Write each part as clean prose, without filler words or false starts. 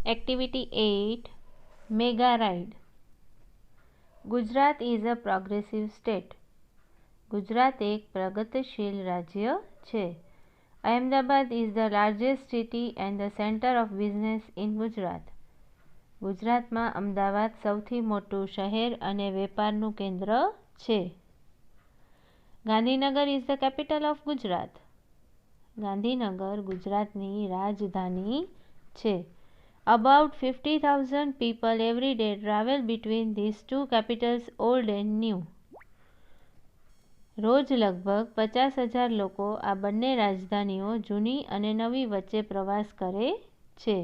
Activity 8 Mega Ride. Gujarat is a progressive state. Gujarat એક પ્રગતિશીલ રાજ્ય છે. Ahmedabad is the largest city and the center of business in Gujarat. ગુજરાતમાં અમદાવાદ સૌથી મોટું શહેર અને વેપારનું કેન્દ્ર છે. Gandhinagar is the capital of Gujarat. Gandhinagar ગુજરાતની રાજધાની છે. About 50,000 people every day travel between these two capitals, old and new. રોજ લગભગ 50,000 લોકો આ બંને રાજધાનીઓ જૂની અને નવી વચ્ચે પ્રવાસ કરે છે.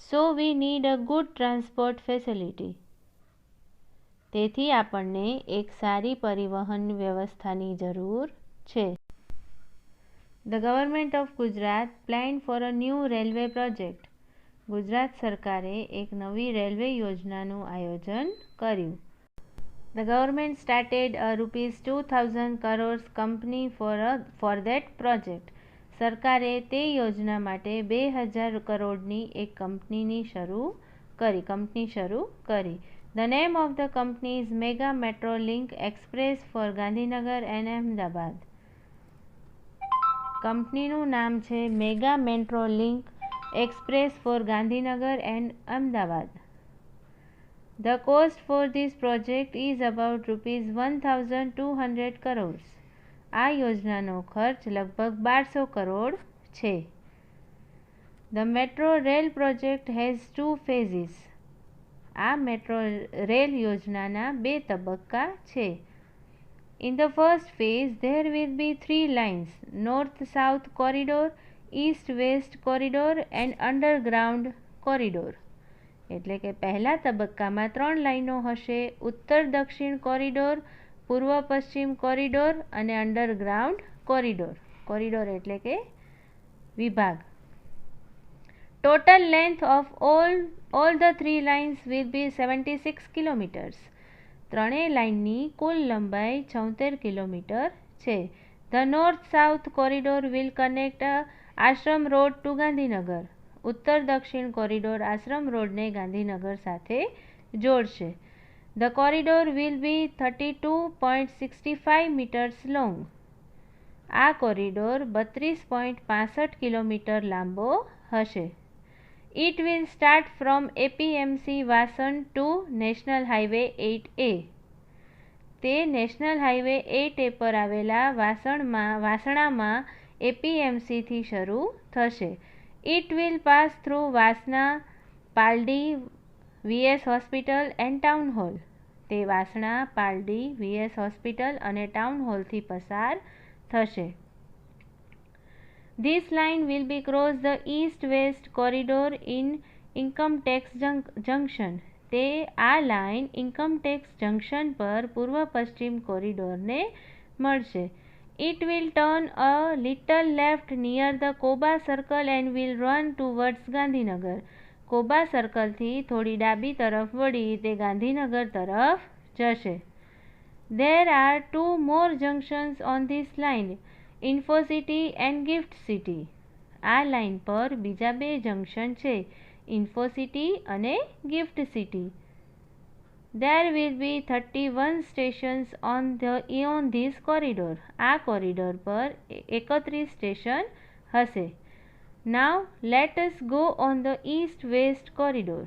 So we need a good transport facility. તેથી આપણને એક સારી પરિવહન વ્યવસ્થાની જરૂર છે. The government of Gujarat planned for a new railway project. Gujarat સરકારે એક નવી રેલવે યોજનાનું આયોજન કર્યું. The government started a ₹2,000 crores company for that project. સરકારે તે યોજના માટે 2,000 કરોડની એક કંપની શરૂ કરી. The name of the company is Mega Metro Link Express for Gandhinagar and Ahmedabad. કંપનીનું નામ છે Mega Metro Link Express for Gandhinagar and Ahmedabad. The cost for this project is about ₹1,200 crores. આ યોજનાનો ખર્ચ લગભગ 1,200 કરોડ છે. The metro rail project has 2 phases. આ metro rail યોજનાના 2 તબક્કા છે. In the first phase, there will be 3 lines: North-South corridor, East-West corridor and Underground corridor. એટલે કે પહેલા તબક્કામાં 3 લાઈનો હશે: ઉત્તર-દક્ષિણ કોરિડોર, પૂર્વ-પશ્ચિમ કોરિડોર અને અંડરગ્રાઉન્ડ કોરિડોર. કોરિડોર એટલે કે વિભાગ. Total length of all the 3 lines will be 76 kilometers. ત્રણેય લાઇનની કુલ લંબાઈ 76 કિલોમીટર છે. The North-South corridor will connect Ashram Road to Gandhinagar. ઉત્તર-દક્ષિણ કોરિડોર આશ્રમ રોડને ગાંધીનગર સાથે જોડશે. The corridor will be 32.65 meters long. આ કોરિડોર 32.65 કિલોમીટર લાંબો હશે. It will start from APMC Vasan to National Highway 8A. તે નેશનલ હાઈવે 8A પર આવેલા વાસણામાં APMC થી શરૂ થશે. It will pass through Vasna, Paldi, VS hospital and town hall. તે વાસણા, પાલડી, VS હોસ્પિટલ અને ટાઉન હોલથી પસાર થશે. This line will be cross the East-West corridor in Income Tax Junction. તે આ લાઇન ઇન્કમ ટેક્સ જંકશન પર પૂર્વ-પશ્ચિમ કોરિડોરને મળશે. It will turn a little left near the Koba circle and will run towards Gandhinagar. Koba સર્કલથી થોડી ડાબી તરફ વળી તે ગાંધીનગર તરફ જશે. There are 2 more junctions on this line, Infocity and Gift City. આ લાઇન પર બીજા 2 જંકશન છે, ઇન્ફોસિટી અને gift city. There will be 31 stations on this corridor. આ કોરિડોર પર 31 સ્ટેશન હશે. Now let us go on the East-West corridor.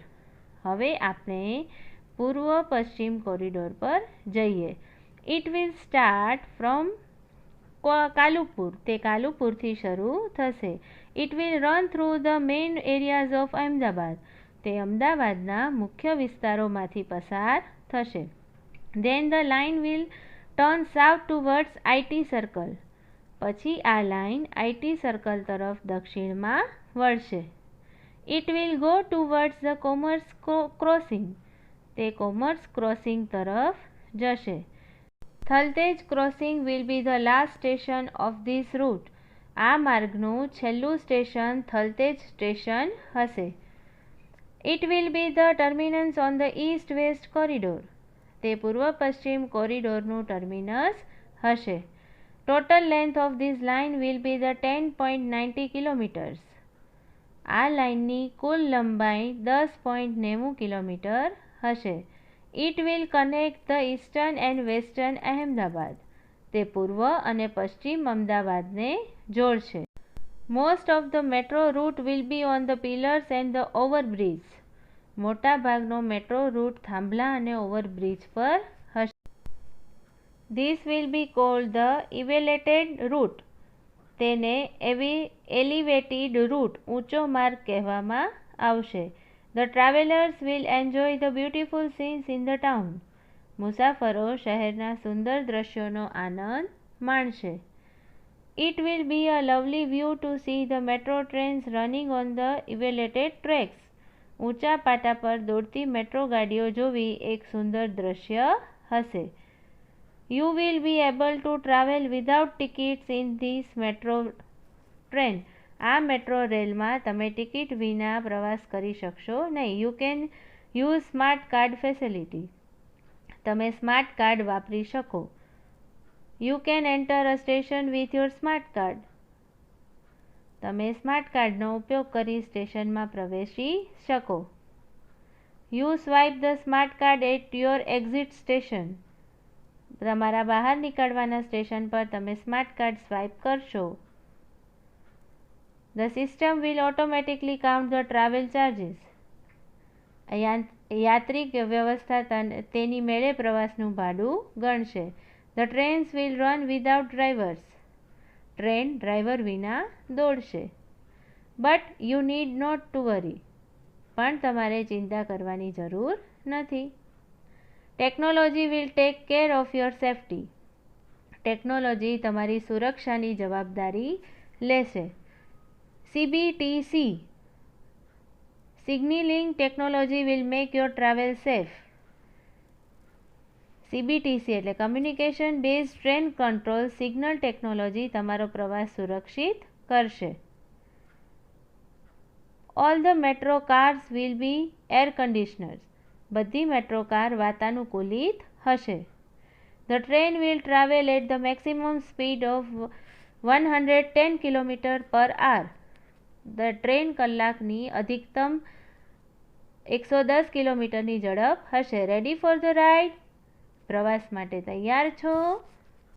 હવે આપણે પૂર્વ-પશ્ચિમ કોરિડોર પર જઈએ. It will start from Kalupur. તે કાલુપુરથી શરૂ થશે. It will run through the main areas of Ahmedabad. તે અમદાવાદના મુખ્ય વિસ્તારોમાંથી પસાર થશે. Then the line will turn south towards IT circle. પછી આ લાઇન IT સર્કલ તરફ દક્ષિણમાં વળશે. It will go towards the Commerce crossing. તે કોમર્સ ક્રોસિંગ તરફ જશે. Thaltej crossing will be the last station of this route. આ માર્ગનું છેલ્લું સ્ટેશન થલતેજ સ્ટેશન હશે. It will be the terminus on the East-West corridor. તે પૂર્વ-પશ્ચિમ કોરિડોરનું ટર્મિનસ હશે. Total length of this line will be the 10.90 kilometers. આ લાઇનની કુલ લંબાઈ 10.90 કિલોમીટર હશે. It will connect the eastern and western Ahmedabad. તે પૂર્વ અને પશ્ચિમ અમદાવાદને જોડશે. Most of the metro route will be on the pillars and the overbridge. મોટા ભાગનો મેટ્રો રૂટ થાંભલા અને ઓવરબ્રિજ પર હશે. This will be called the elevated route. તેને એલિવેટેડ રૂટ ઊંચો માર્ગ કહેવામાં આવશે. The travellers will enjoy the beautiful scenes in the town. મુસાફરો શહેરના સુંદર દ્રશ્યોનો આનંદ માણશે. It will be a lovely view to see the metro trains running on the elevated tracks. ઊંચા પાટા પર દોડતી મેટ્રો ગાડીઓ જોવી એક સુંદર દ્રશ્ય હશે. You will be able to travel without tickets in this metro train. આ મેટ્રો રેલમાં તમે ટિકિટ વિના પ્રવાસ કરી શકશો નહીં. You can use smart card facility. તમે સ્માર્ટ કાર્ડ વાપરી શકો. You can enter a station with your smart card. તમે સ્માર્ટ કાર્ડનો ઉપયોગ કરી સ્ટેશનમાં પ્રવેશી શકો. You swipe the smart card at your exit station. તમારા બહાર નીકળવાના સ્ટેશન પર તમે સ્માર્ટ કાર્ડ સ્વાઇપ કરશો. The system will automatically count the travel charges. યાત્રિક વ્યવસ્થા તેની મેળે પ્રવાસનું ભાડું ગણશે. The trains will run without drivers. Train driver વિના દોડશે. But you need not to worry. પણ તમારે ચિંતા કરવાની જરૂર નથી. Technology will take care of your safety. Technology તમારી સુરક્ષાની જવાબદારી લેશે. CBTC signalling technology will make your travel safe. CBTC એટલે communication based train control signal technology તમારો પ્રવાસ સુરક્ષિત કરશે. All the metro cars will be air conditioners. બધી મેટ્રો કાર વાતાનુકૂલિત હશે. The train will travel at the maximum speed of 110 kilometre per hour. The train કલાકની અધિકતમ 110 કિલોમીટરની ઝડપ હશે. Ready for the ride. પ્રવાસ માટે તૈયાર છો?